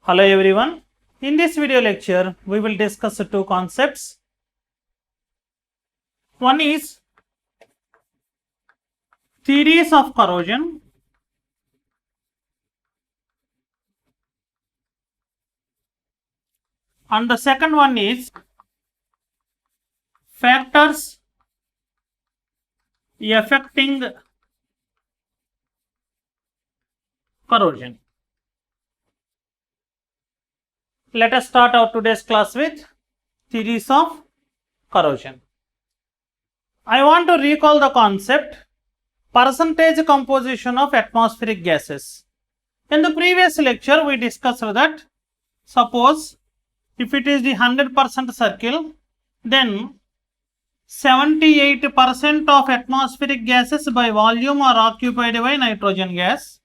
Hello everyone. In this video lecture, we will discuss two concepts. One is theories of corrosion and the second one is factors affecting corrosion. Let us start our today's class with theories of corrosion. I want to recall the concept percentage composition of atmospheric gases. In the previous lecture, we discussed that suppose if it is the 100% circle, then 78% of atmospheric gases by volume are occupied by nitrogen gas,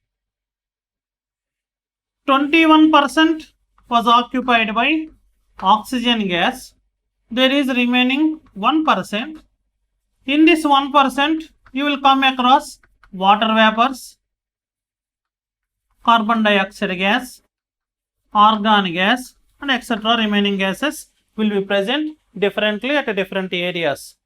21% was occupied by oxygen gas, there is remaining 1%. In this 1%, you will come across water vapors, carbon dioxide gas, argon gas, and etc. remaining gases will be present differently at different areas.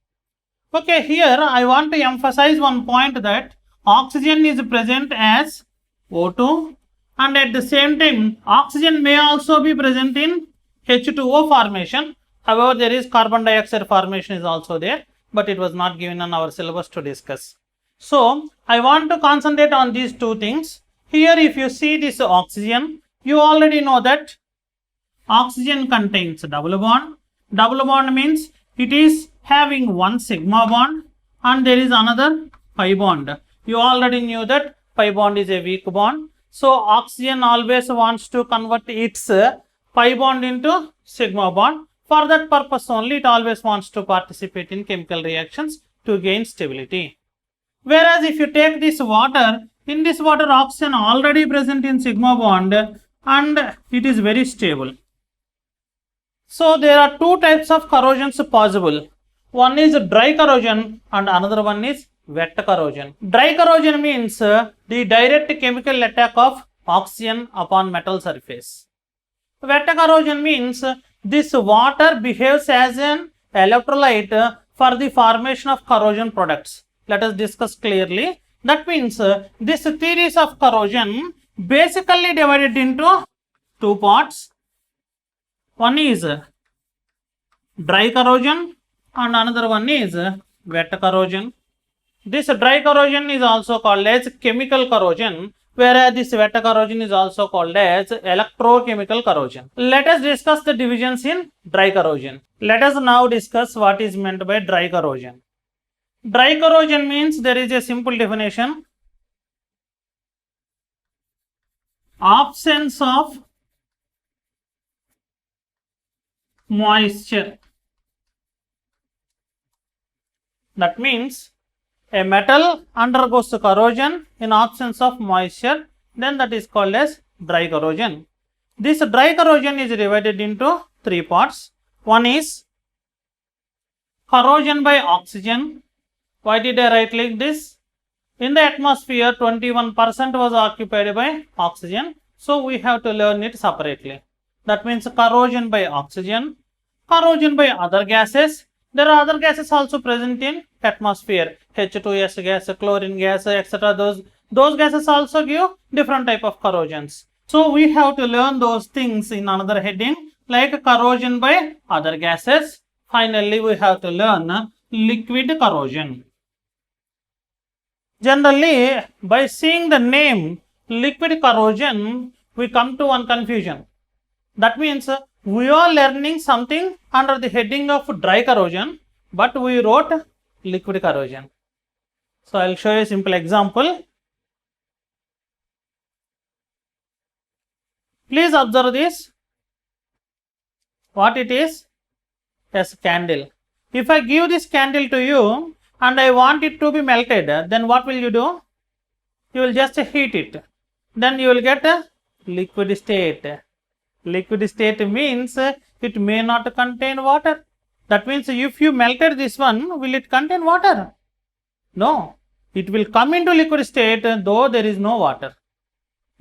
Okay, here I want to emphasize one point that oxygen is present as O2 and at the same time oxygen may also be present in H2O formation. However, there is carbon dioxide formation is also there, but it was not given on our syllabus to discuss. So, I want to concentrate on these two things. Here if you see this oxygen, you already know that oxygen contains double bond. Double bond means it is having one sigma bond and there is another pi bond. You already knew that pi bond is a weak bond. So, oxygen always wants to convert its pi bond into sigma bond. For that purpose only, it always wants to participate in chemical reactions to gain stability. Whereas if you take this water, in this water oxygen already present in sigma bond and it is very stable. So, there are two types of corrosions possible. One is dry corrosion and another one is wet corrosion. Dry corrosion means the direct chemical attack of oxygen upon metal surface. Wet corrosion means this water behaves as an electrolyte for the formation of corrosion products. Let us discuss clearly. That means this theories of corrosion basically divided into two parts. One is dry corrosion and another one is wet corrosion. This dry corrosion is also called as chemical corrosion, whereas this wet corrosion is also called as electrochemical corrosion. Let us discuss the divisions in dry corrosion. Let us now discuss what is meant by dry corrosion. Dry corrosion means there is a simple definition: absence of moisture. That means a metal undergoes corrosion in absence of moisture, then that is called as dry corrosion. This dry corrosion is divided into three parts. One is corrosion by oxygen. Why did I write like this? In the atmosphere, 21% was occupied by oxygen, so we have to learn it separately. That means corrosion by oxygen, corrosion by other gases. There are other gases also present in atmosphere, H2S gas, chlorine gas, etc. Those gases also give different type of corrosions. So, we have to learn those things in another heading like corrosion by other gases. Finally, we have to learn liquid corrosion. Generally, by seeing the name liquid corrosion, we come to one confusion. That means we are learning something under the heading of dry corrosion, but we wrote liquid corrosion. So, I will show you a simple example. Please observe this. What it is? Yes, candle. If I give this candle to you and I want it to be melted, then what will you do? You will just heat it. Then you will get a liquid state. Liquid state means it may not contain water. That means if you melted this one, will it contain water? No. It will come into liquid state though there is no water.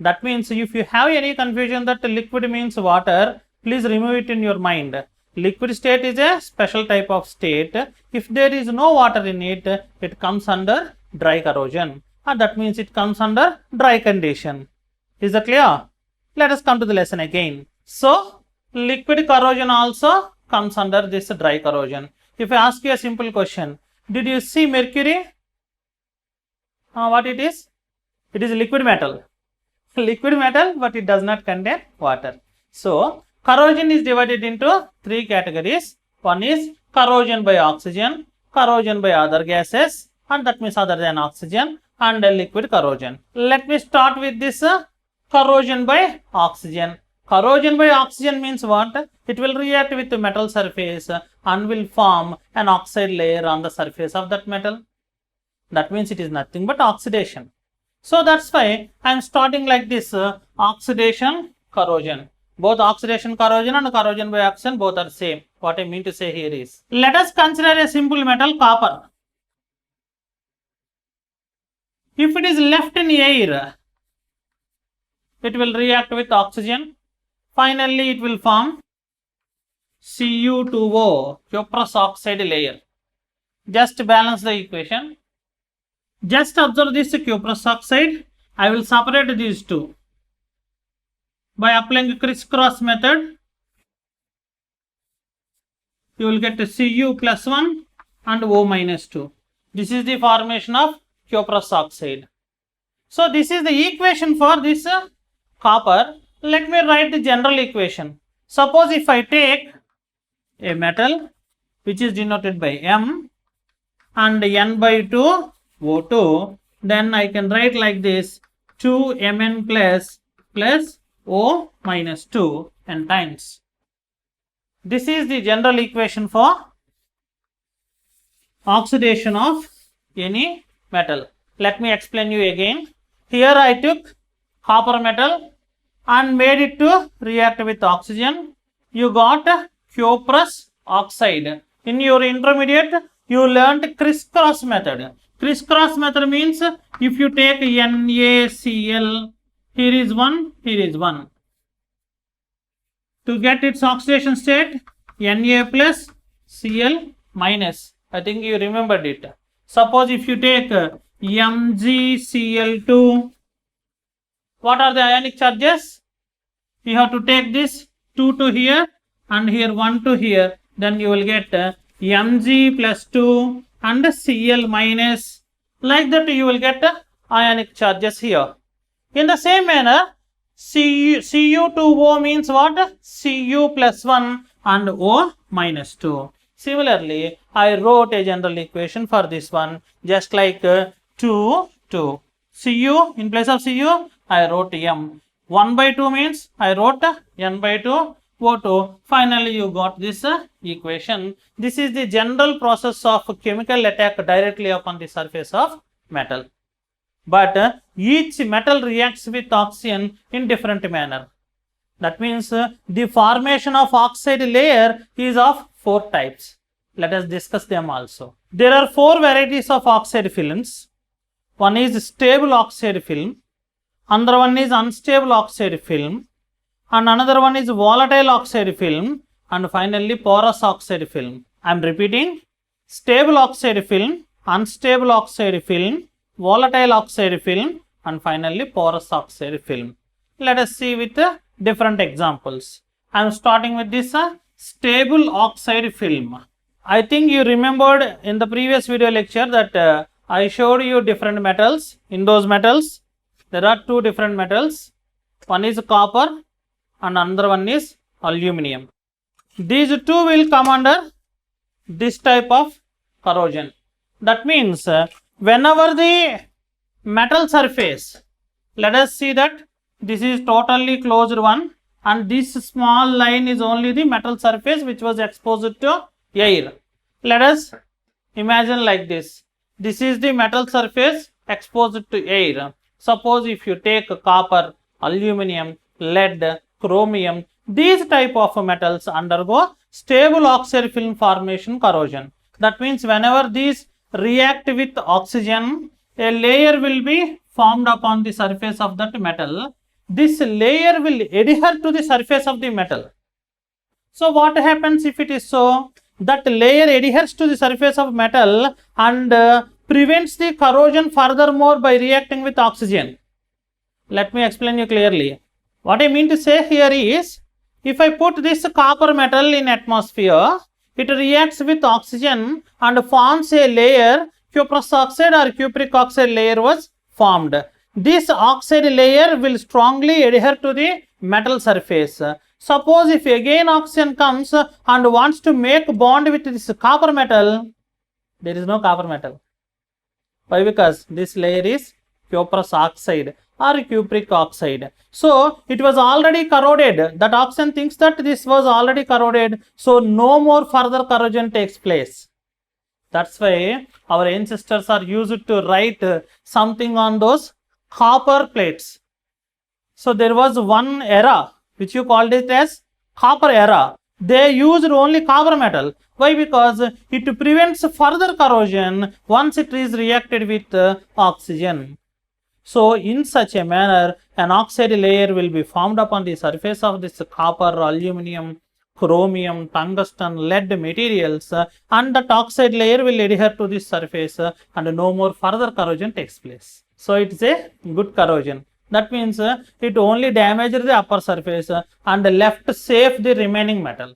That means if you have any confusion that liquid means water, please remove it in your mind. Liquid state is a special type of state. If there is no water in it, it comes under dry corrosion, and that means it comes under dry condition. Is that clear? Let us come to the lesson again. So, liquid corrosion also comes under this dry corrosion. If I ask you a simple question, did you see mercury? What it is? It is liquid metal. Liquid metal, but it does not contain water. So, corrosion is divided into three categories. One is corrosion by oxygen, corrosion by other gases, and that means other than oxygen, and liquid corrosion. Let me start with this corrosion by oxygen. Corrosion by oxygen means what? It will react with the metal surface and will form an oxide layer on the surface of that metal. That means it is nothing but oxidation. So that's why I am starting like this, oxidation, corrosion. Both oxidation corrosion and corrosion by oxygen both are same. What I mean to say here is, let us consider a simple metal, copper. If it is left in air, it will react with oxygen. Finally, it will form Cu2O, cuprous oxide layer. Just balance the equation. Just observe this cuprous oxide. I will separate these two by applying crisscross method. You will get Cu plus 1 and O minus 2. This is the formation of cuprous oxide. So this is the equation for this copper. Let me write the general equation. Suppose if I take a metal which is denoted by M and N by 2 O2, then I can write like this, 2Mn plus O minus 2 n times. This is the general equation for oxidation of any metal. Let me explain you again. Here I took copper metal and made it to react with oxygen. You got cuprous oxide. In your intermediate, you learnt crisscross method. Crisscross method means if you take NaCl, here is 1, here is 1. To get its oxidation state, Na plus Cl minus. I think you remembered it. Suppose if you take MgCl2, what are the ionic charges? You have to take this 2 to here and here 1 to here. Then you will get Mg plus 2 and Cl minus. Like that you will get ionic charges here. In the same manner, Cu2O means what? Cu plus 1 and O minus 2. Similarly, I wrote a general equation for this one, just like 2, 2. Cu, in place of Cu, I wrote M. 1 by 2 means I wrote N by 2, O2. Finally, you got this equation. This is the general process of chemical attack directly upon the surface of metal. But each metal reacts with oxygen in different manner. That means the formation of oxide layer is of 4 types. Let us discuss them also. There are 4 varieties of oxide films. One is stable oxide film, another one is unstable oxide film, and another one is volatile oxide film, and finally porous oxide film. I am repeating: stable oxide film, unstable oxide film, volatile oxide film, and finally porous oxide film. Let us see with different examples. I am starting with this stable oxide film. I think you remembered in the previous video lecture that I showed you different metals. In those metals, there are 2 different metals. One is copper and another one is aluminum. These 2 will come under this type of corrosion. That means whenever the metal surface, let us see that this is totally closed one, and this small line is only the metal surface which was exposed to air. Let us imagine like this. This is the metal surface exposed to air. Suppose if you take copper, aluminum, lead, chromium, these type of metals undergo stable oxide film formation corrosion. That means whenever these react with oxygen, a layer will be formed upon the surface of that metal. this layer will adhere to the surface of the metal. So what happens if it is so? That layer adheres to the surface of metal and prevents the corrosion furthermore by reacting with oxygen. Let me explain you clearly. What I mean to say here is, if I put this copper metal in atmosphere, it reacts with oxygen and forms a layer, cuprous oxide or cupric oxide layer was formed. This oxide layer will strongly adhere to the metal surface. Suppose if again oxygen comes and wants to make bond with this copper metal, there is no copper metal. Why? Because this layer is cuprous oxide or cupric oxide. So it was already corroded. That oxygen thinks that this was already corroded. So no more further corrosion takes place. That's why our ancestors are used to write something on those copper plates. So there was one era which you called it as copper era. They used only copper metal. Why? Because it prevents further corrosion once it is reacted with oxygen. So in such a manner, an oxide layer will be formed upon the surface of this copper, aluminum, chromium, tungsten, lead materials, and that oxide layer will adhere to this surface and no more further corrosion takes place. So it is a good corrosion. That means it only damaged the upper surface and left safe the remaining metal.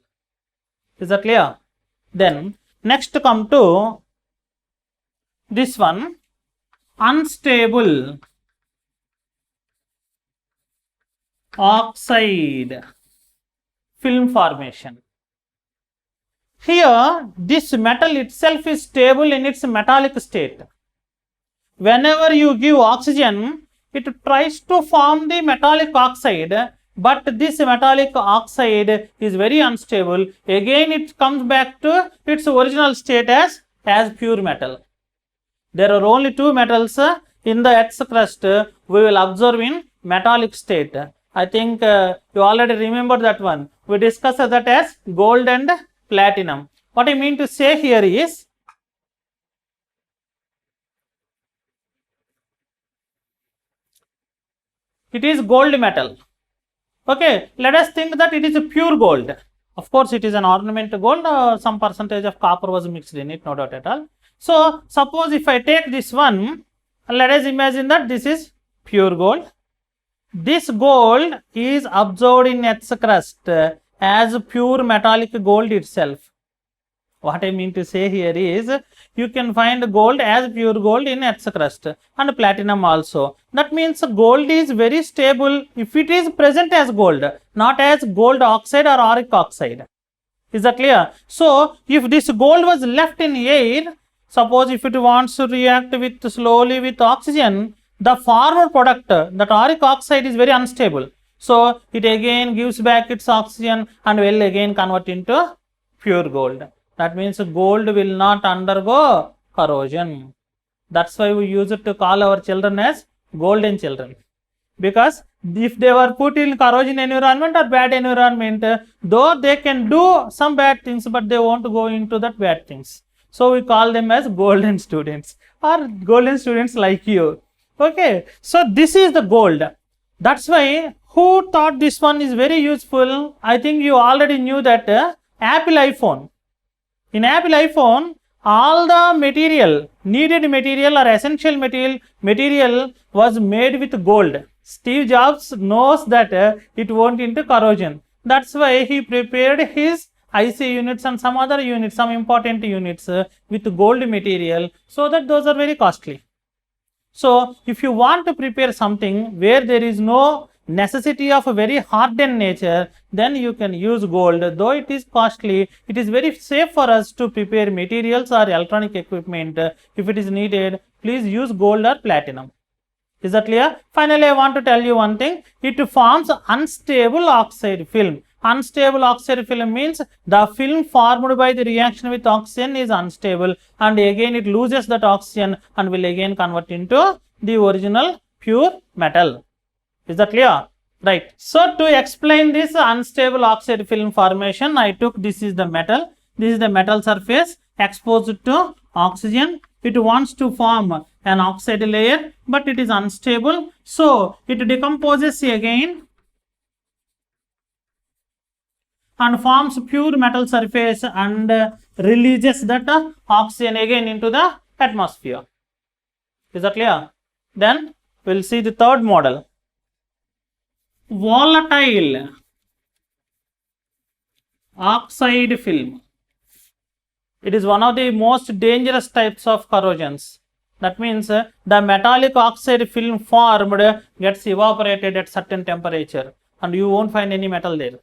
Is that clear? Then next come to this one, unstable oxide film formation. Here this metal itself is stable in its metallic state. Whenever you give oxygen, it tries to form the metallic oxide, but this metallic oxide is very unstable. Again it comes back to its original state as pure metal. There are only two metals in the Earth's crust we will observe in metallic state. I think you already remember that one. We discussed that as gold and platinum. What I mean to say here is, it is gold metal. Okay, let us think that it is a pure gold. Of course, it is an ornament gold. Some percentage of copper was mixed in it, no doubt at all. So, suppose if I take this one, let us imagine that this is pure gold. This gold is absorbed in Earth's crust as pure metallic gold itself. What I mean to say here is, you can find gold as pure gold in Earth's crust and platinum also. That means gold is very stable if it is present as gold, not as gold oxide or auric oxide. Is that clear? So, if this gold was left in air, suppose if it wants to react with slowly with oxygen, the former product, that auric oxide, is very unstable. So it again gives back its oxygen and will again convert into pure gold. That means gold will not undergo corrosion. That's why we use it to call our children as golden children. Because if they were put in corrosion environment or bad environment, though they can do some bad things, but they won't go into that bad things. So we call them as golden students or golden students like you. Okay, so this is the gold. That's why who thought this one is very useful? I think you already knew that Apple iPhone. In Apple iPhone, all the material, needed material or essential material was made with gold. Steve Jobs knows that it won't into corrosion. That's why he prepared his IC units and some other units, some important units with gold material, so that those are very costly. So if you want to prepare something where there is no necessity of a very hardened nature, then you can use gold. Though it is costly, it is very safe for us to prepare materials or electronic equipment. If it is needed, please use gold or platinum. Is that clear? Finally, I want to tell you one thing. It forms unstable oxide film. Unstable oxide film means the film formed by the reaction with oxygen is unstable, and again it loses that oxygen and will again convert into the original pure metal. Is that clear? Right. So to explain this unstable oxide film formation, I took this is the metal. This is the metal surface exposed to oxygen. It wants to form an oxide layer, but it is unstable, so it decomposes again and forms pure metal surface and releases that oxygen again into the atmosphere. Is that clear? Then we'll see the third model. Volatile oxide film. It is one of the most dangerous types of corrosions. That means the metallic oxide film formed gets evaporated at certain temperature and you won't find any metal there.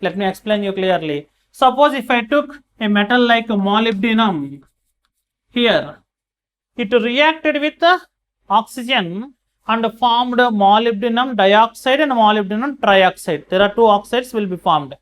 Let me explain you clearly. Suppose if I took a metal like molybdenum here, it reacted with oxygen and formed molybdenum dioxide and molybdenum trioxide. There are two oxides will be formed.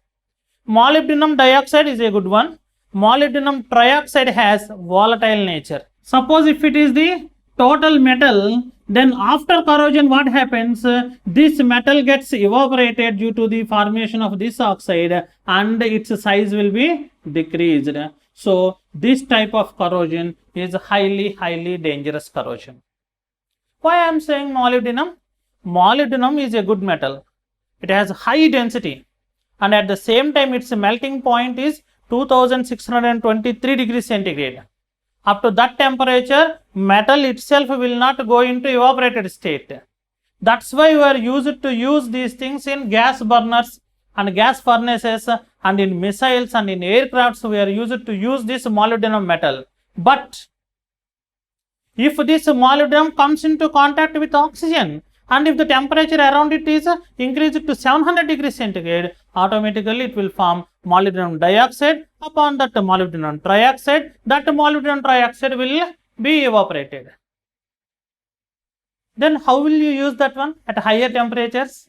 Molybdenum dioxide is a good one. Molybdenum trioxide has volatile nature. Suppose if it is the total metal, then after corrosion what happens? This metal gets evaporated due to the formation of this oxide and its size will be decreased. So this type of corrosion is highly dangerous corrosion. Why I am saying molybdenum? Molybdenum is a good metal. It has high density and at the same time its melting point is 2623 degrees centigrade. Up to that temperature, metal itself will not go into evaporated state. That's why we are used to use these things in gas burners and gas furnaces and in missiles and in aircrafts. We are used to use this molybdenum metal. But if this molybdenum comes into contact with oxygen and if the temperature around it is increased to 700 degrees centigrade, automatically it will form molybdenum dioxide. Upon that molybdenum trioxide, that molybdenum trioxide will be evaporated. Then how will you use that one at higher temperatures?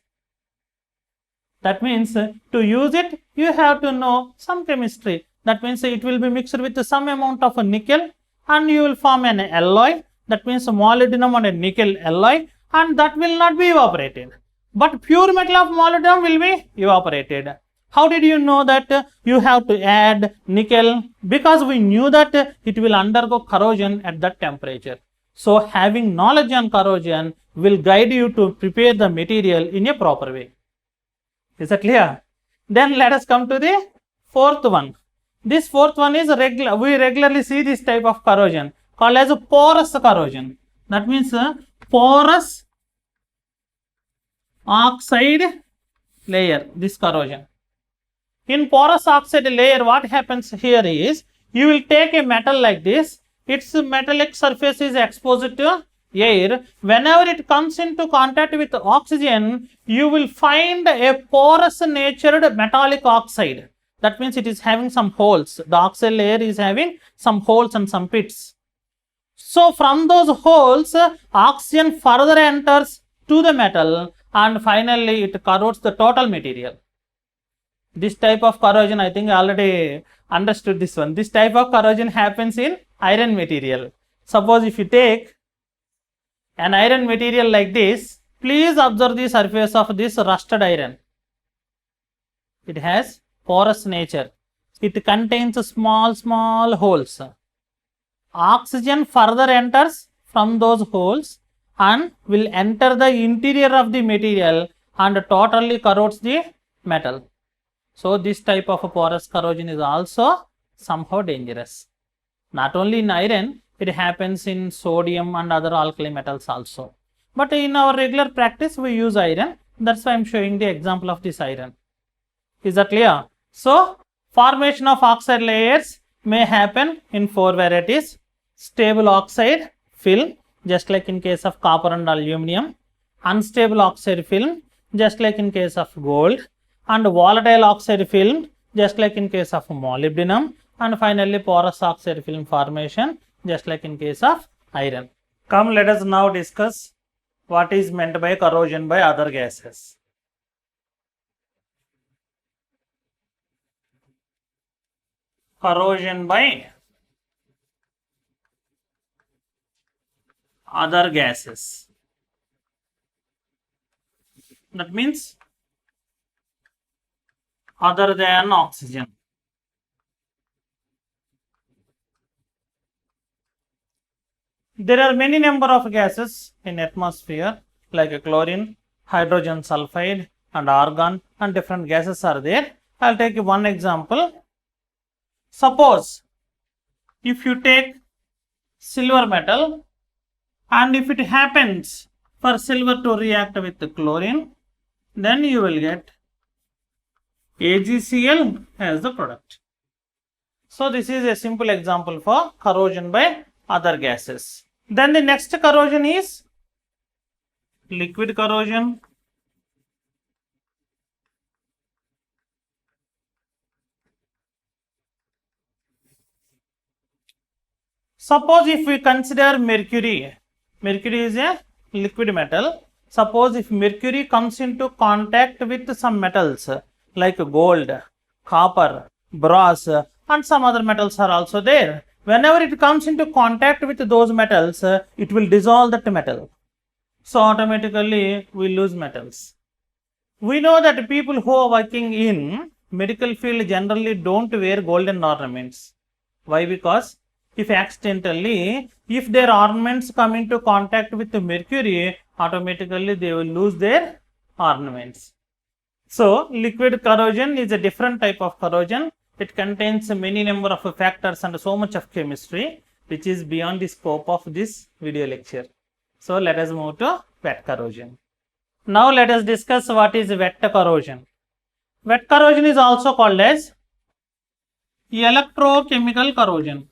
That means to use it, you have to know some chemistry. That means it will be mixed with some amount of nickel and you will form an alloy. That means molybdenum and a nickel alloy, and that will not be evaporated. But pure metal of molybdenum will be evaporated. How did you know that you have to add nickel? Because we knew that it will undergo corrosion at that temperature. So having knowledge on corrosion will guide you to prepare the material in a proper way. Is that clear? Then let us come to the fourth one. This fourth one is regular. We regularly see this type of corrosion called as porous corrosion. That means porous oxide layer, this corrosion. In porous oxide layer, what happens here is, you will take a metal like this, its metallic surface is exposed to air. Whenever it comes into contact with oxygen, you will find a porous natured metallic oxide. That means it is having some holes. The oxide layer is having some holes and some pits. So from those holes, oxygen further enters to the metal and finally it corrodes the total material. This type of corrosion, I think I already understood this one. This type of corrosion happens in iron material. Suppose if you take an iron material like this, please observe the surface of this rusted iron. It has porous nature. It contains small holes. Oxygen further enters from those holes and will enter the interior of the material and totally corrodes the metal. So this type of a porous corrosion is also somehow dangerous. Not only in iron, it happens in sodium and other alkali metals also. But in our regular practice, we use iron. That's why I am showing the example of this iron. Is that clear? So formation of oxide layers may happen in four varieties. Stable oxide film, just like in case of copper and aluminum. Unstable oxide film, just like in case of gold. And volatile oxide film, just like in case of molybdenum. And finally porous oxide film formation, just like in case of iron. Come, let us now discuss what is meant by corrosion by other gases. Corrosion by other gases. That means other than oxygen. there are many number of gases in atmosphere like chlorine, hydrogen sulfide and argon, and different gases are there. I'll take one example. Suppose if you take silver metal and if it happens for silver to react with the chlorine, then you will get AgCl as the product. So this is a simple example for corrosion by other gases. Then the next corrosion is liquid corrosion. Suppose if we consider mercury is a liquid metal. Suppose if mercury comes into contact with some metals like gold, copper, brass and some other metals are also there. Whenever it comes into contact with those metals, it will dissolve that metal. So automatically we lose metals. We know that people who are working in medical field generally don't wear golden ornaments. Why? Because if accidentally, if their ornaments come into contact with the mercury, automatically they will lose their ornaments. So liquid corrosion is a different type of corrosion. It contains many number of factors and so much of chemistry which is beyond the scope of this video lecture. So let us move to wet corrosion. Now let us discuss what is wet corrosion. Wet corrosion is also called as electrochemical corrosion.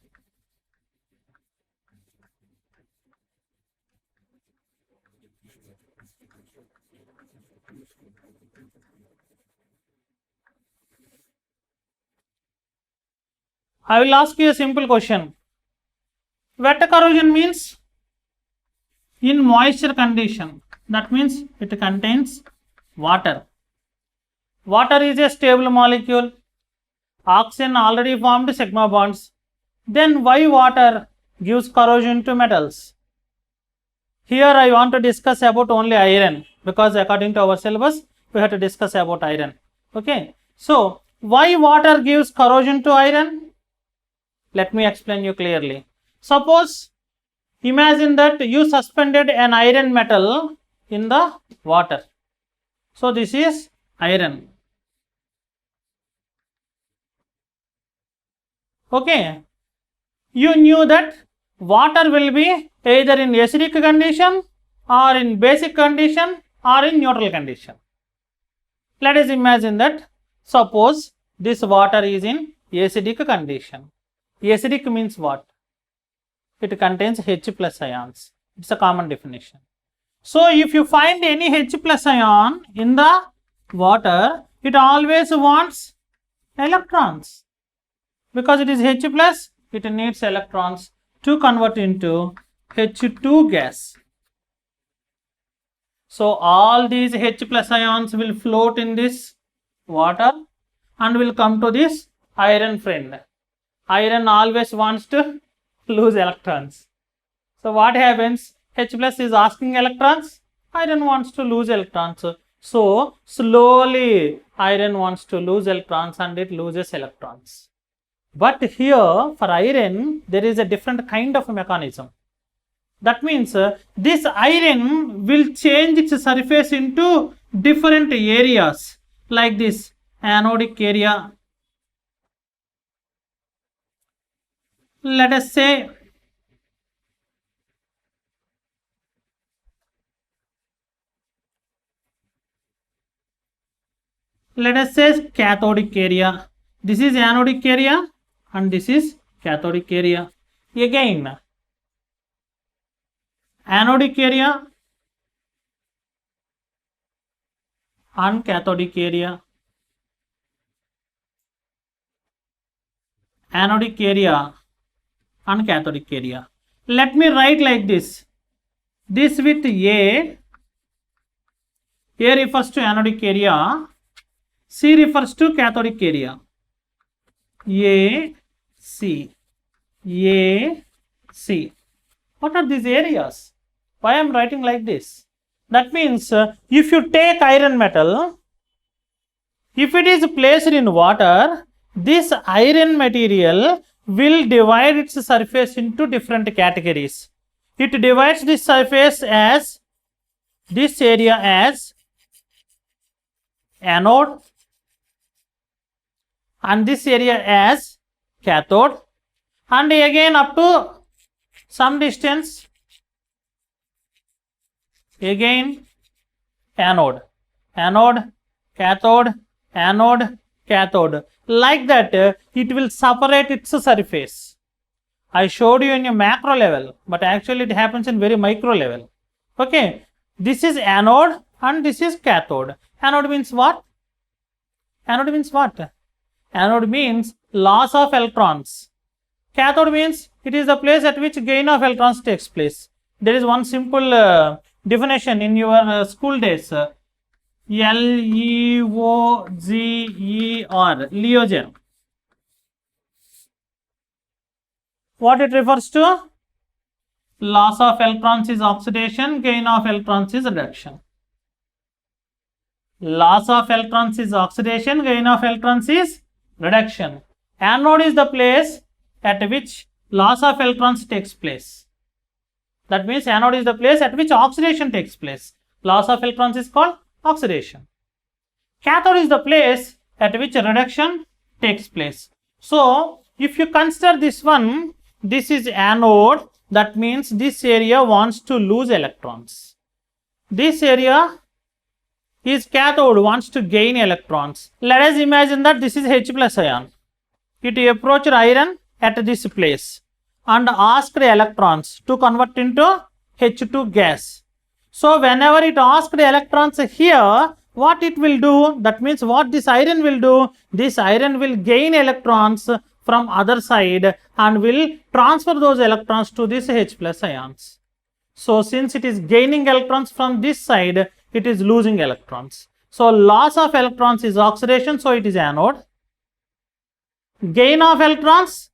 I will ask you a simple question. Wet corrosion means in moisture condition. That means it contains water. Water is a stable molecule. Oxygen already formed sigma bonds. Then why water gives corrosion to metals? Here I want to discuss about only iron because according to our syllabus we have to discuss about iron. Okay. So why water gives corrosion to iron? Let me explain you clearly. Suppose, imagine that you suspended an iron metal in the water. So this is iron. Okay. You knew that water will be either in acidic condition or in basic condition or in neutral condition. Let us imagine that suppose this water is in acidic condition. Acidic means what? It contains H plus ions. It's a common definition. So if you find any H plus ion in the water, it always wants electrons. Because it is H plus, it needs electrons to convert into H2 gas. So all these H plus ions will float in this water and will come to this iron friend. Iron always wants to lose electrons. So what happens? H plus is asking electrons, iron wants to lose electrons. So slowly iron wants to lose electrons and it loses electrons. But here for iron there is a different kind of mechanism. That means this iron will change its surface into different areas like this anodic area. Let us say cathodic area. This is anodic area and this is cathodic area. Again, anodic area and cathodic area. Anodic area and cathodic area. Let me write like this. This with A refers to anodic area, C refers to cathodic area. A, C. What are these areas? Why I am writing like this? That means if you take iron metal, if it is placed in water, this iron material will divide its surface into different categories. it divides this surface as this area as anode and this area as cathode, and again up to some distance again anode, anode, cathode, anode, cathode. Like that, it will separate its surface. I showed you in a macro level, but actually it happens in very micro level. Okay, this is anode and this is cathode. Anode means what? Anode means what? Anode means loss of electrons. Cathode means it is the place at which gain of electrons takes place. There is one simple definition in your school days. LEOGER, Leoger. What it refers to? Loss of electrons is oxidation, gain of electrons is reduction. Loss of electrons is oxidation, gain of electrons is reduction. Anode is the place at which loss of electrons takes place. That means anode is the place at which oxidation takes place. Loss of electrons is called oxidation. Cathode is the place at which reduction takes place. So, if you consider this one, this is anode, that means this area wants to lose electrons. This area is cathode, wants to gain electrons. Let us imagine that this is H plus ion. It approached iron at this place and asked electrons to convert into H2 gas. So, whenever it asked electrons here, what it will do, that means what this iron will do, this iron will gain electrons from other side and will transfer those electrons to this H plus ions. So, since it is gaining electrons from this side, it is losing electrons. So, loss of electrons is oxidation, so it is anode. Gain of electrons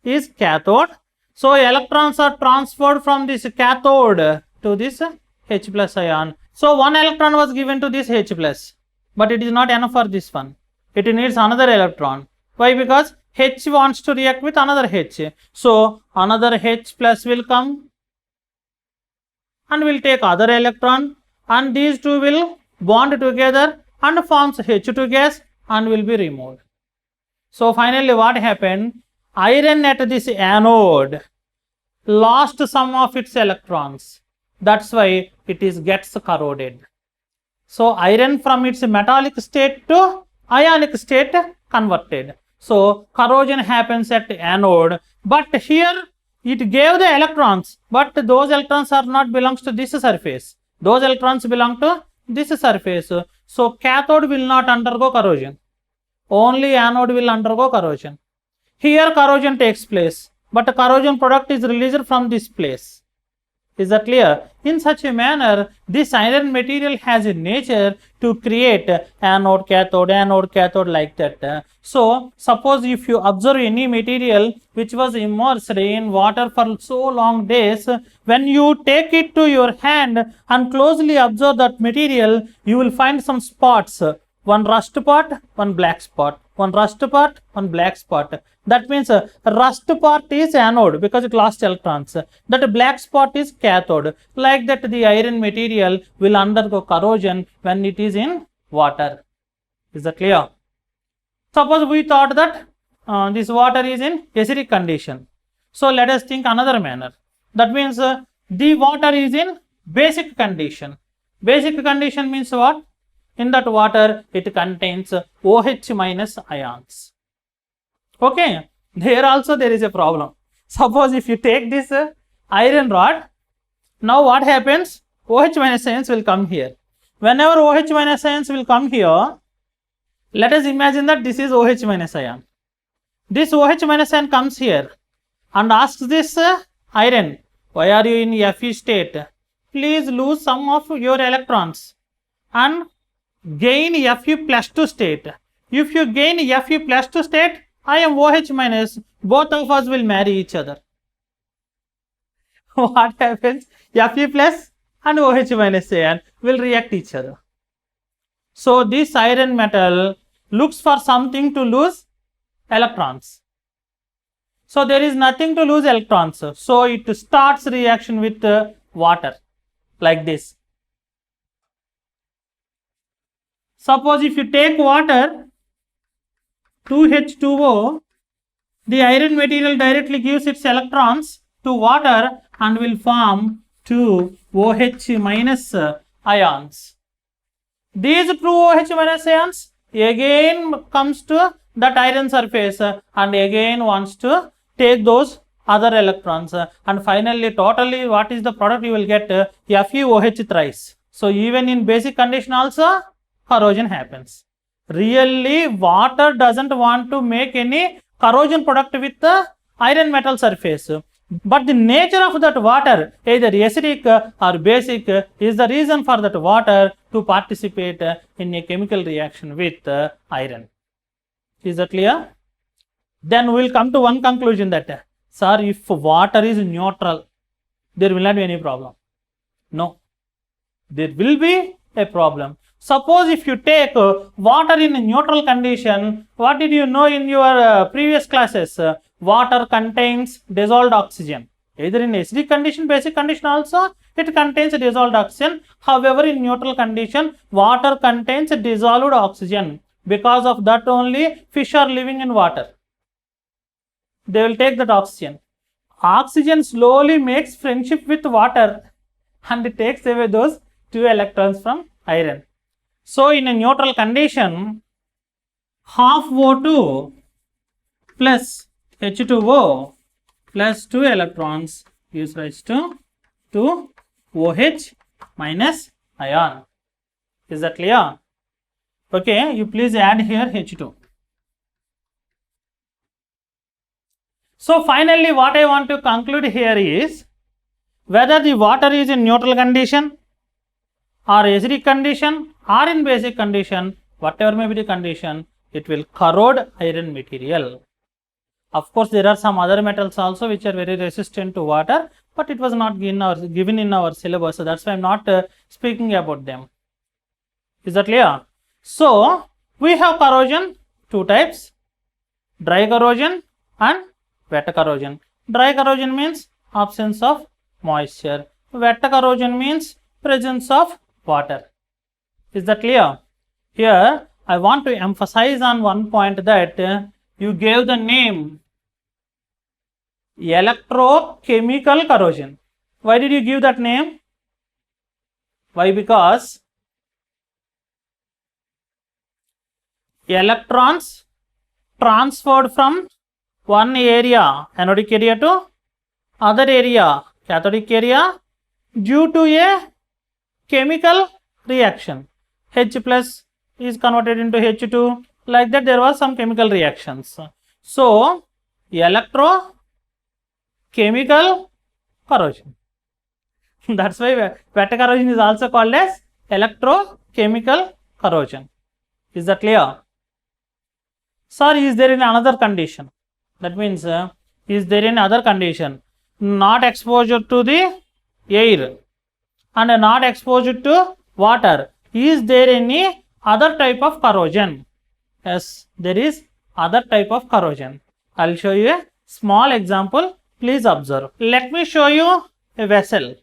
is cathode. So, electrons are transferred from this cathode to this H plus ion. So, one electron was given to this H plus, but it is not enough for this one. It needs another electron. Why? Because H wants to react with another H. So, another H plus will come and will take other electron, and these two will bond together and forms H2 gas and will be removed. So, finally what happened? Iron at this anode lost some of its electrons. That's why it gets corroded. So, iron from its metallic state to ionic state converted. So, corrosion happens at anode, but here it gave the electrons, but those electrons are not belongs to this surface. Those electrons belong to this surface. So, cathode will not undergo corrosion. Only anode will undergo corrosion. Here corrosion takes place, but corrosion product is released from this place. Is that clear? In such a manner, this iron material has a nature to create anode, cathode like that. So, suppose if you observe any material which was immersed in water for so long days, when you take it to your hand and closely observe that material, you will find some spots. One rust spot, one black spot, one rust spot, one black spot. That means rust part is anode because it lost electrons. That black spot is cathode. Like that, the iron material will undergo corrosion when it is in water. Is that clear? Suppose we thought that this water is in acidic condition. So, let us think another manner. That means the water is in basic condition. Basic condition means what? In that water, it contains OH minus ions. Okay, there also there is a problem. Suppose if you take this iron rod, now what happens? OH minus ions will come here. Whenever OH minus ions will come here, let us imagine that this is OH minus ion. This OH minus ion comes here and asks this iron, why are you in Fe state? Please lose some of your electrons and gain Fe plus 2 state. If you gain Fe plus 2 state, I am OH minus, both of us will marry each other. What happens? Fe plus and OH minus ion will react each other. So, this iron metal looks for something to lose electrons. So there is nothing to lose electrons. So it starts reaction with water like this. Suppose if you take water, 2H2O, the iron material directly gives its electrons to water and will form 2 OH minus ions. These 2 OH minus ions again comes to that iron surface and again wants to take those other electrons, and finally totally what is the product you will get? FeOH thrice. So even in basic condition also corrosion happens. Really water doesn't want to make any corrosion product with the iron metal surface, but the nature of that water, either acidic or basic, is the reason for that water to participate in a chemical reaction with iron. Is that clear? Then we will come to one conclusion that, sir, if water is neutral, there will not be any problem. No, there will be a problem. Suppose if you take water in a neutral condition, what did you know in your previous classes? Water contains dissolved oxygen. Either in acidic condition, basic condition also, it contains dissolved oxygen. However, in neutral condition, water contains dissolved oxygen. Because of that only, fish are living in water. They will take that oxygen. Oxygen slowly makes friendship with water and it takes away those 2 electrons from iron. So in a neutral condition, half O2 plus H2O plus 2 electrons gives rise to 2 OH minus ion. Is that clear? Okay, you please add here H2. So finally what I want to conclude here is, whether the water is in neutral condition or acidic condition or in basic condition, whatever may be the condition, it will corrode iron material. Of course, there are some other metals also which are very resistant to water, but it was not given in our syllabus, so that's why I am not speaking about them. Is that clear? So we have corrosion 2 types, dry corrosion and wet corrosion. Dry corrosion means absence of moisture. Wet corrosion means presence of water. Is that clear? Here I want to emphasize on one point that you gave the name electrochemical corrosion. Why did you give that name? Why? Because electrons transferred from one area, anodic area, to other area, cathodic area, due to a chemical reaction. H plus is converted into H2, like that there was some chemical reactions. So electrochemical corrosion. That's why wet corrosion is also called as electrochemical corrosion. Is that clear? Sir, is there in another condition? That means, is there in other condition? Not exposure to the air and not exposure to water. Is there any other type of corrosion? Yes, there is other type of corrosion. I will show you a small example. Please observe. Let me show you a vessel.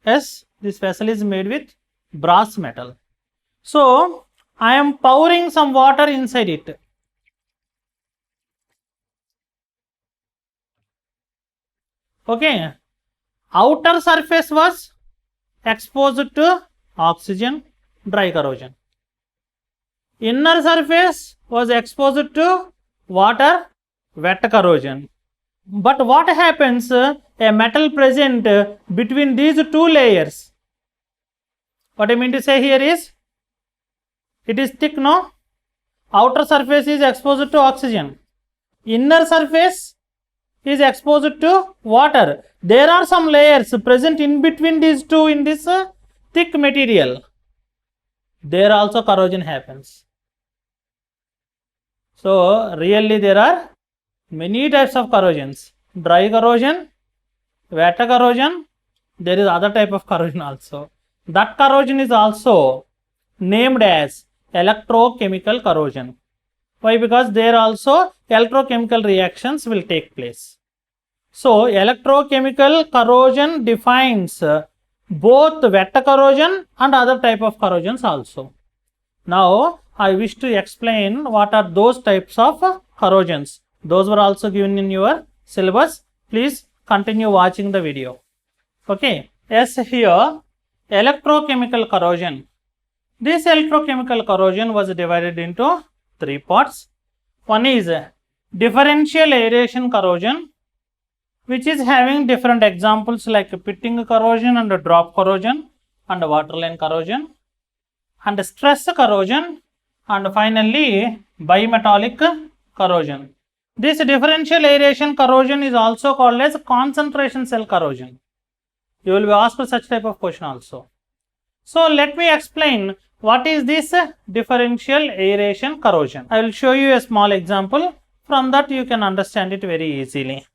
Yes, this vessel is made with brass metal. So I am pouring some water inside it. Okay, outer surface was exposed to oxygen, dry corrosion. Inner surface was exposed to water, wet corrosion. But what happens, a metal present between these 2 layers? What I mean to say here is, it is thick, no? Outer surface is exposed to oxygen. Inner surface is exposed to water. There are some layers present in between these 2 in this thick material. There also corrosion happens. So really there are many types of corrosions. Dry corrosion, wet corrosion, there is other type of corrosion also. That corrosion is also named as electrochemical corrosion. Why? Because there also electrochemical reactions will take place. So, electrochemical corrosion defines both wet corrosion and other type of corrosions also. Now, I wish to explain what are those types of corrosions. Those were also given in your syllabus. Please continue watching the video. Okay. Yes, here electrochemical corrosion. This electrochemical corrosion was divided into three parts. One is differential aeration corrosion, which is having different examples like pitting corrosion and drop corrosion and waterline corrosion, and stress corrosion, and finally bimetallic corrosion. This differential aeration corrosion is also called as concentration cell corrosion. You will be asked such type of question also. So let me explain what is this differential aeration corrosion. I will show you a small example. From that you can understand it very easily.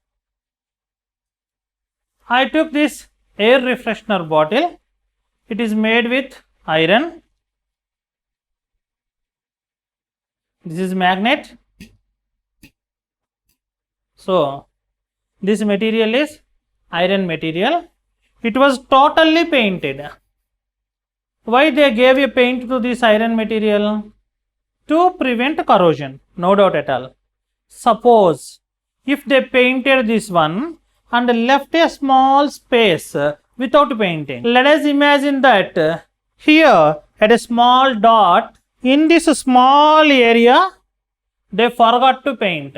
I took this air refreshener bottle. It is made with iron. This is magnet. So this material is iron material. It was totally painted. Why they gave a paint to this iron material? To prevent corrosion, no doubt at all. Suppose if they painted this one and left a small space without painting, let us imagine that here at a small dot in this small area they forgot to paint.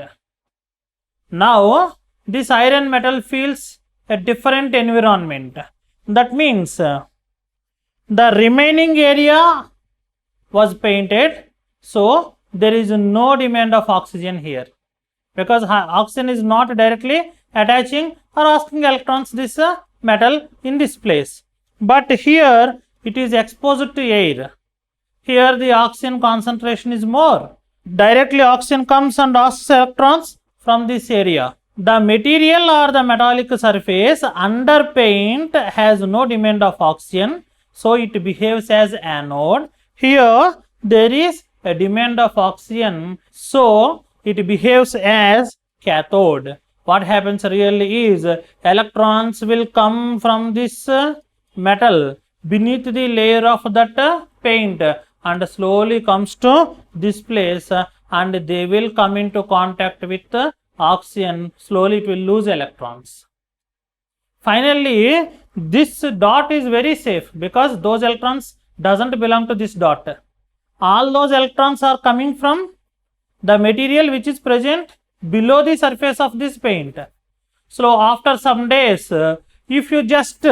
Now this iron metal feels a different environment. That means the remaining area was painted, so there is no demand of oxygen here, because oxygen is not directly attaching or asking electrons this metal in this place. But here it is exposed to air. Here the oxygen concentration is more. Directly oxygen comes and asks electrons from this area. The material or the metallic surface under paint has no demand of oxygen, so it behaves as anode. Here there is a demand of oxygen, so it behaves as cathode. What happens really is electrons will come from this metal beneath the layer of that paint and slowly comes to this place, and they will come into contact with oxygen. Slowly it will lose electrons. Finally this dot is very safe because those electrons doesn't belong to this dot. All those electrons are coming from the material which is present below the surface of this paint. So after some days, if you just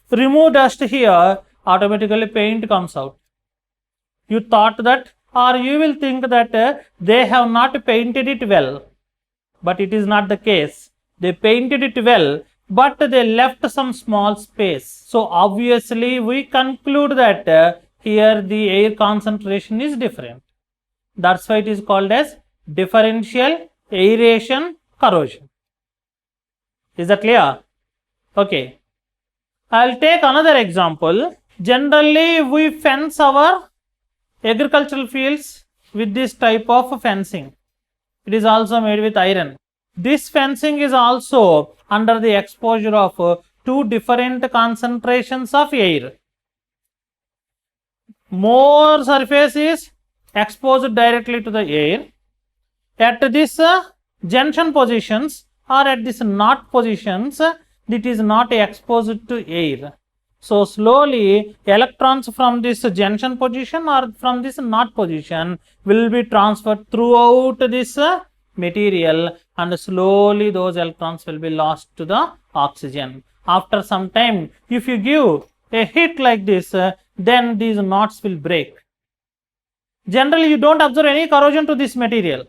remove dust here, automatically paint comes out. You thought that, or you will think that they have not painted it well, but it is not the case. They painted it well, but they left some small space. So obviously we conclude that here the air concentration is different. That's why it is called as differential aeration corrosion. Is that clear? Okay. I'll take another example. Generally we fence our agricultural fields with this type of fencing. It is also made with iron. This fencing is also under the exposure of two different concentrations of air. More surface is exposed directly to the air. At this junction positions or at this knot positions, it is not exposed to air. So slowly electrons from this junction position or from this knot position will be transferred throughout this material, and slowly those electrons will be lost to the oxygen. After some time, if you give a hit like this, then these knots will break. Generally you don't observe any corrosion to this material.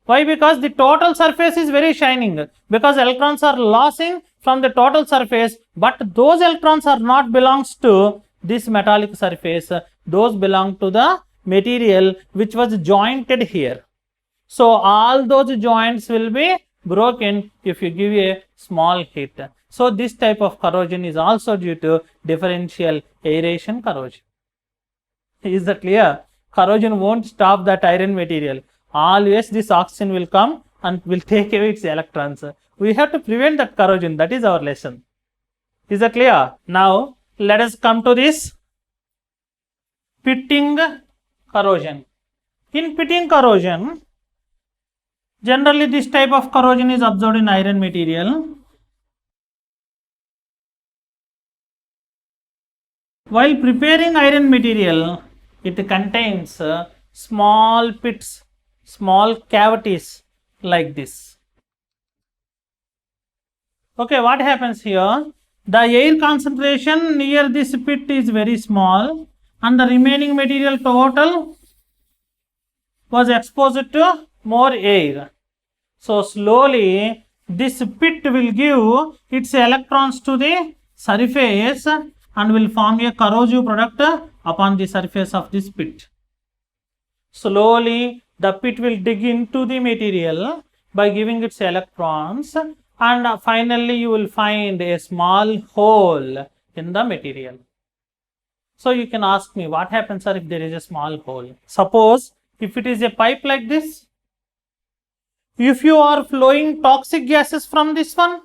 Why? Because the total surface is very shining, because electrons are losing from the total surface, but those electrons are not belongs to this metallic surface. Those belong to the material which was jointed here. So all those joints will be broken if you give a small hit. So this type of corrosion is also due to differential aeration corrosion. Is that clear? Corrosion won't stop that iron material. Always this oxygen will come and will take away its electrons. We have to prevent that corrosion. That is our lesson. Is that clear? Now let us come to this pitting corrosion. In pitting corrosion, generally this type of corrosion is observed in iron material. While preparing iron material, it contains small pits, small cavities like this. Okay, what happens here? The air concentration near this pit is very small and the remaining material total was exposed to more air. So slowly this pit will give its electrons to the surface and will form a corrosive product upon the surface of this pit. Slowly the pit will dig into the material by giving its electrons, and finally you will find a small hole in the material. So you can ask me, what happens if there is a small hole? Suppose if it is a pipe like this, if you are flowing toxic gases from this one,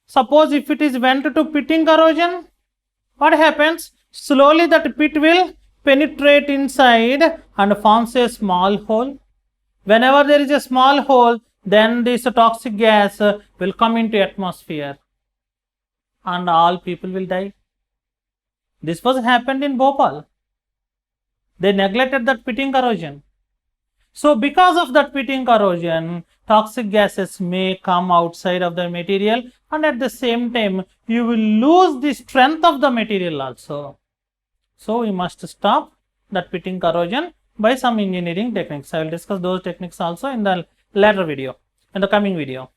suppose if it is went to pitting corrosion, what happens? Slowly that pit will penetrate inside and forms a small hole. Whenever there is a small hole, then this toxic gas will come into atmosphere and all people will die. This was happened in Bhopal. They neglected that pitting corrosion. So because of that pitting corrosion, toxic gases may come outside of the material, and at the same time you will lose the strength of the material also. So we must stop that pitting corrosion by some engineering techniques. I will discuss those techniques also in the later video, in the coming video.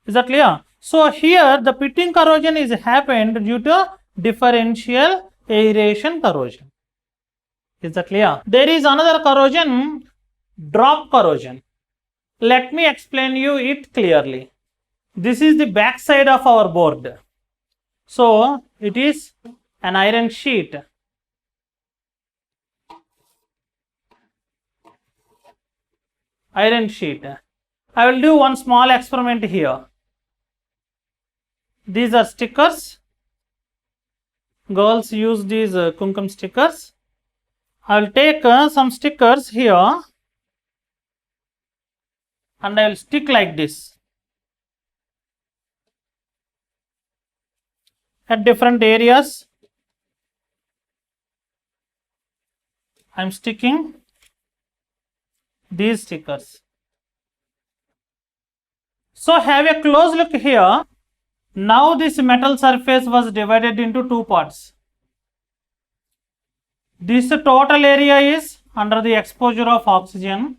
Is that clear? So here the pitting corrosion is happened due to differential aeration corrosion. Is that clear? There is another corrosion, drop corrosion. Let me explain you it clearly. This is the back side of our board. So it is an iron sheet. Iron sheet. I will do one small experiment here. These are stickers. Girls use these kumkum stickers. I will take some stickers here and I will stick like this at different areas. I am sticking these stickers. So have a close look here. Now this metal surface was divided into two parts. This total area is under the exposure of oxygen.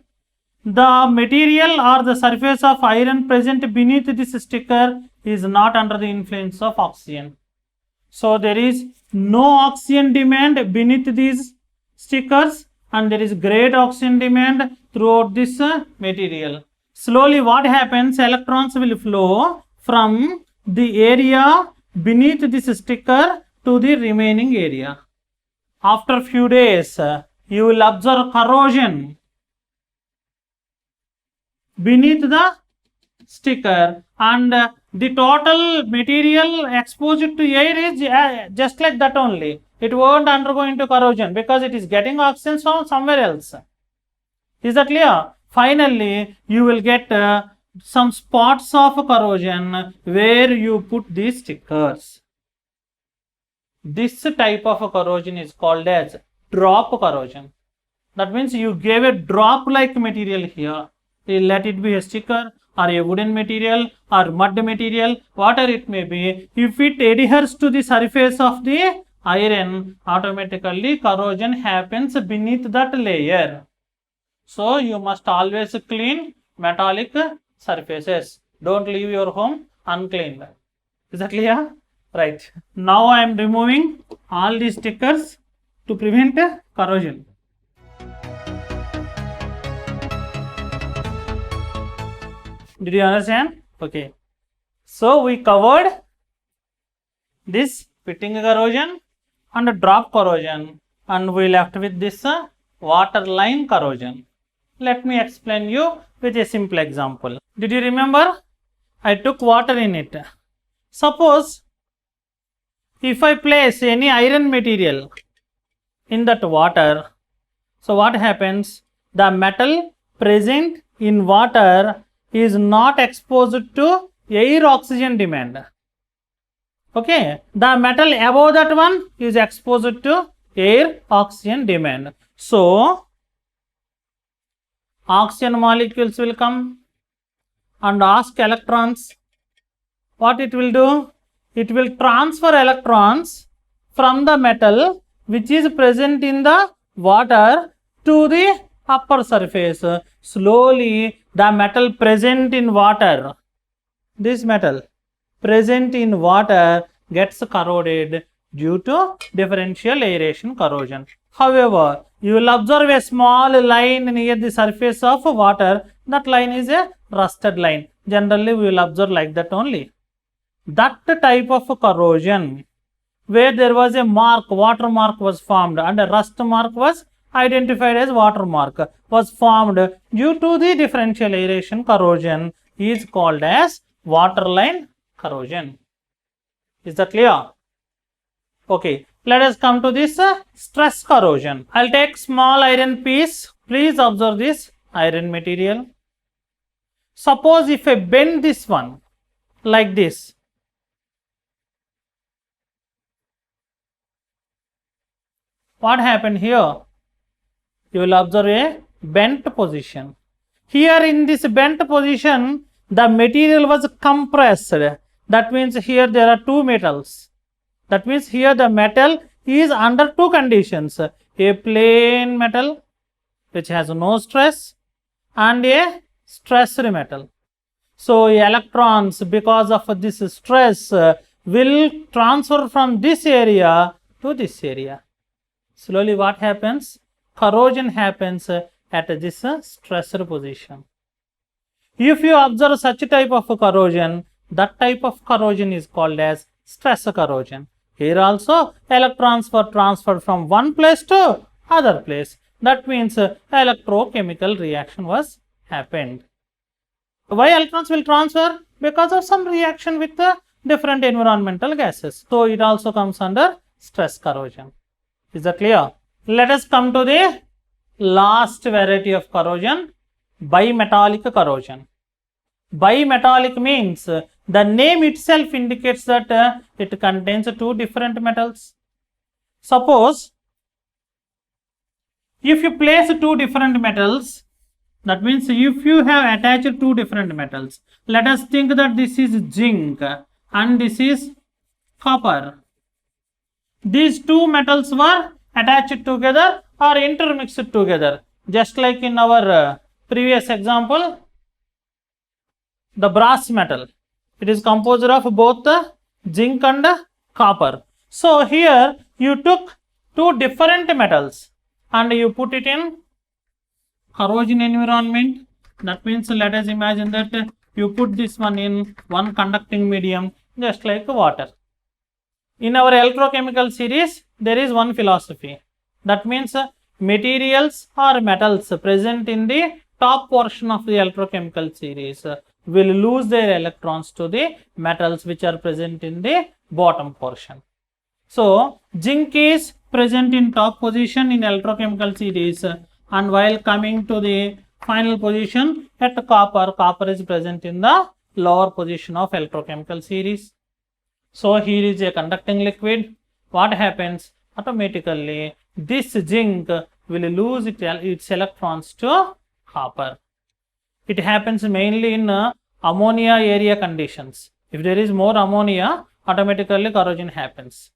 The material or the surface of iron present beneath this sticker is not under the influence of oxygen. So there is no oxygen demand beneath these stickers and there is great oxygen demand throughout this material. Slowly what happens? Electrons will flow from the area beneath this sticker to the remaining area. After few days, you will observe corrosion beneath the sticker and the total material exposed to air is just like that only. It won't undergo into corrosion because it is getting oxygen from somewhere else. Is that clear? Finally, you will get some spots of corrosion where you put these stickers. This type of corrosion is called as drop corrosion. That means you gave a drop like material here. Let it be a sticker or a wooden material or mud material, whatever it may be. If it adheres to the surface of the iron, automatically corrosion happens beneath that layer. So you must always clean metallic surfaces. Don't leave your home uncleaned. Is that clear? Right. Now I am removing all these stickers to prevent corrosion. Did you understand? Okay. So we covered this pitting corrosion and drop corrosion and we left with this water line corrosion. Let me explain you with a simple example. Did you remember? I took water in it. Suppose if I place any iron material in that water, so what happens? The metal present in water is not exposed to air oxygen demand. Okay, the metal above that one is exposed to air oxygen demand. So oxygen molecules will come and ask electrons. What it will do? It will transfer electrons from the metal which is present in the water to the upper surface. Slowly the metal present in water, this metal present in water gets corroded due to differential aeration corrosion. However, you will observe a small line near the surface of water. That line is a rusted line. Generally we will observe like that only. That type of corrosion where there was a mark, watermark was formed and a rust mark was identified as watermark was formed due to the differential aeration corrosion is called as waterline corrosion. Is that clear? Okay, let us come to this stress corrosion. I'll take small iron piece. Please observe this iron material. Suppose if I bend this one like this, what happened here? You will observe a bent position. Here in this bent position, the material was compressed. That means here there are two metals. That means here the metal is under two conditions. A plain metal which has no stress and a stressed metal. So electrons, because of this stress, will transfer from this area to this area. Slowly what happens? Corrosion happens at this stressed position. If you observe such type of corrosion, that type of corrosion is called as stress corrosion. Here also electrons were transferred from one place to other place. That means electrochemical reaction was happened. Why electrons will transfer? Because of some reaction with the different environmental gases. So it also comes under stress corrosion. Is that clear? Let us come to the last variety of corrosion, bimetallic corrosion. Bimetallic means the name itself indicates that it contains two different metals. Suppose if you place two different metals, that means if you have attached two different metals, let us think that this is zinc and this is copper. These two metals were attached together or intermixed together, just like in our previous example, the brass metal. It is composed of both the zinc and copper. So here you took two different metals and you put it in corrosion environment. That means let us imagine that you put this one in one conducting medium, just like water. In our electrochemical series, there is one philosophy. That means materials or metals present in the top portion of the electrochemical series will lose their electrons to the metals which are present in the bottom portion. So zinc is present in top position in electrochemical series, and while coming to the final position at copper, copper is present in the lower position of electrochemical series. So here is a conducting liquid. What happens? Automatically this zinc will lose its electrons to copper. It happens mainly in ammonia area conditions. If there is more ammonia, automatically corrosion happens.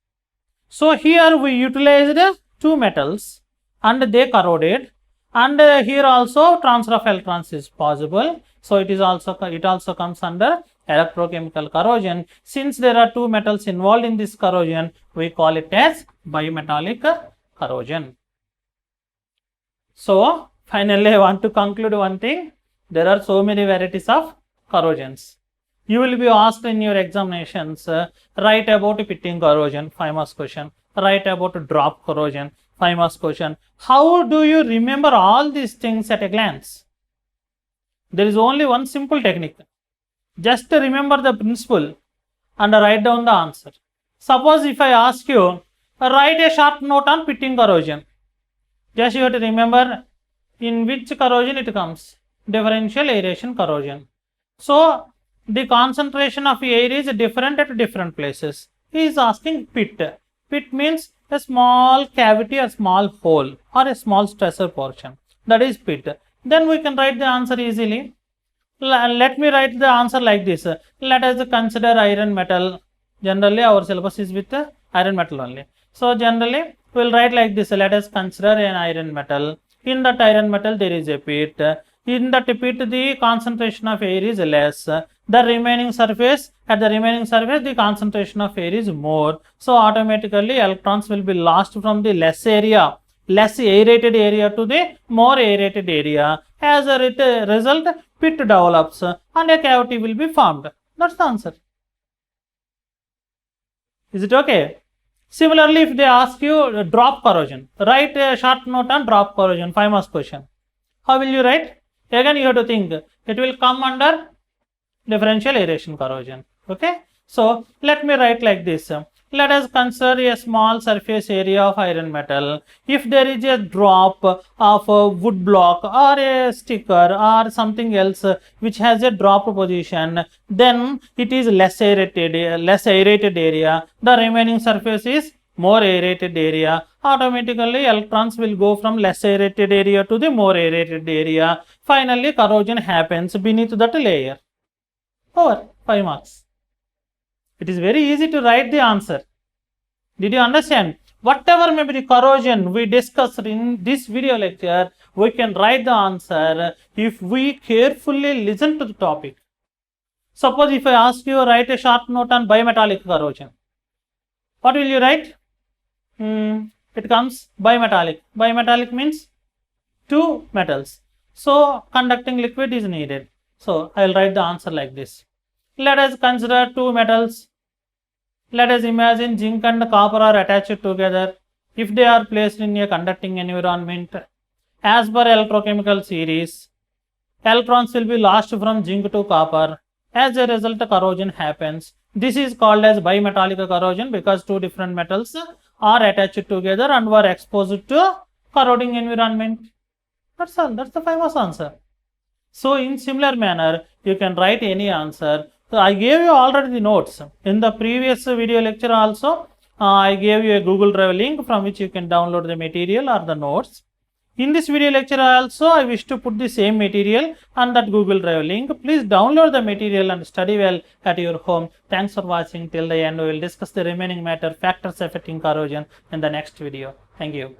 So here we utilized two metals and they corroded, and here also transfer of electrons is possible. So it also comes under electrochemical corrosion. Since there are two metals involved in this corrosion, we call it as bimetallic corrosion. So finally I want to conclude one thing. There are so many varieties of corrosions. You will be asked in your examinations, write about pitting corrosion, 5 marks question. Write about drop corrosion, 5 marks question. How do you remember all these things at a glance? There is only one simple technique. Just remember the principle and write down the answer. Suppose if I ask you, write a short note on pitting corrosion. Just you have to remember in which corrosion it comes. Differential aeration corrosion. So the concentration of air is different at different places. He is asking pit. Pit means a small cavity, a small hole or a small stressor portion. That is pit. Then we can write the answer easily. Let me write the answer like this. Let us consider iron metal. Generally our syllabus is with iron metal only. So generally we will write like this. Let us consider an iron metal. In that iron metal there is a pit. In that pit the concentration of air is less. The remaining surface, at the remaining surface the concentration of air is more. So automatically electrons will be lost from the less aerated area to the more aerated area. As a result, pit develops and a cavity will be formed. That's the answer. Is it okay? Similarly, if they ask you drop corrosion, write a short note on drop corrosion, 5 marks question. How will you write? Again you have to think. It will come under differential aeration corrosion. Okay. So let me write like this. Let us consider a small surface area of iron metal. If there is a drop of a wood block or a sticker or something else which has a drop position, then it is less aerated area. The remaining surface is more aerated area. Automatically electrons will go from less aerated area to the more aerated area. Finally corrosion happens beneath that layer. Over. 5 marks. It is very easy to write the answer. Did you understand? Whatever may be the corrosion we discussed in this video lecture, we can write the answer if we carefully listen to the topic. Suppose if I ask you write a short note on bimetallic corrosion. What will you write? It comes bimetallic. Bimetallic means two metals. So conducting liquid is needed. So I will write the answer like this. Let us consider two metals. Let us imagine zinc and copper are attached together. If they are placed in a conducting environment, as per electrochemical series, electrons will be lost from zinc to copper. As a result, corrosion happens. This is called as bimetallic corrosion because two different metals are attached together and were exposed to corroding environment. That's all. That's the 5 marks answer. So in similar manner, you can write any answer. So I gave you already the notes. In the previous video lecture also, I gave you a Google Drive link from which you can download the material or the notes. In this video lecture also, I wish to put the same material on that Google Drive link. Please download the material and study well at your home. Thanks for watching till the end. We will discuss the remaining matter, factors affecting corrosion in the next video. Thank you.